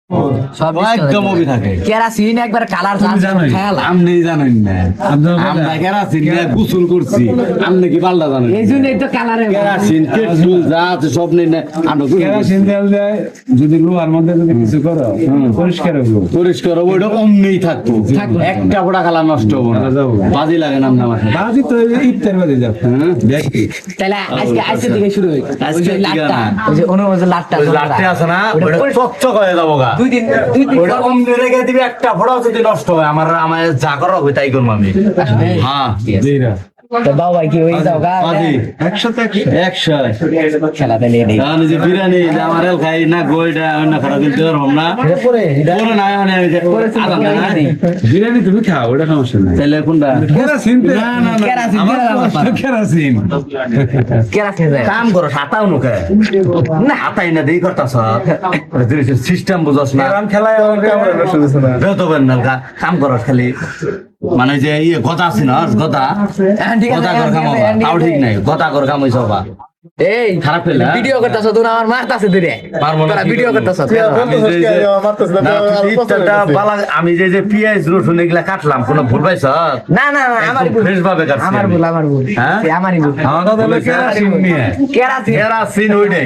সব একদম মুভি থাকে কেরাসিন একবার কালার খেয়াল আপনি জানেন না আমরা কেরাসিন দিয়ে গোসল করছি আপনি কি পাল্টা জানেন এই জন্যই তো কালারে কেরাসিন পেট্রোল যা আছে সব নেই না আমরা কেরাসিন তেল দেয় যদি লোহার মধ্যে যদি কিছু করো পরিষ্কার হইব পরিষ্কার হবে ওইটা অমনি থাকতো একটা ফোটা কালার নষ্ট হবো না বাজি লাগে না আমার বাজি তো ইফতার বাজে যাচ্ছে দেখি তাহলে আজকে আজকে থেকে শুরু হই আজকে লাটটা ওই যে লাটটা ওই লাটে আছে না ওটা চকচক হয়ে যাবো গা দুই দিন ওটা অমনি রেখে দিবি একটা ফোটাও যদি নষ্ট হয় আমার যা করা হবে তাই করবো আমি হ্যাঁ যেরা তো বাবা কি হয়ে যাও গা বাজি একসাথে একশো খেলা তাহলে নেই আমি যে বিরিয়ানি আমার এল খাই না গোয়টা অন্য খারাপ দিতে পারবো না পরে পরে না মানে আমি বিরিয়ানি তুমি খাও ওটা সমস্যা নাই তাহলে কোনটা কেরাসিন তেল না না না কেরাসিন আমার কেরাসিন কেরাসিন যায় কাম করো হাতাও নুকে না হাতাই না দেই করতাছ সিস্টেম বুঝছ না কারণ খেলায় আমার ক্যামেরা নষ্ট হচ্ছে না বেতবেন না কাম করো খালি মানে যে ইয়ে গদা আছে না গদা ঠিক আছে গদা কর কাম হবা তাও ঠিক নাই গদা কর কাম হইছ হবা এই খারাপ পেলে ভিডিও করতেছ তুই আমার মারতাছে ধরে পারবো না ভিডিও করতেছ আমি আমি যে পেঁয়াজ রসুন এগুলা কাটলাম কোনো ভুল পাইছ না না না আমার ভুল ফ্রেশ ভাবে কাটছি আমার ভুল আমার ভুল হ্যাঁ? আমারই ভুল আমার কথা হলো কেরাসিন নিয়ে কেরাসিন কেরাসিন ওইটাই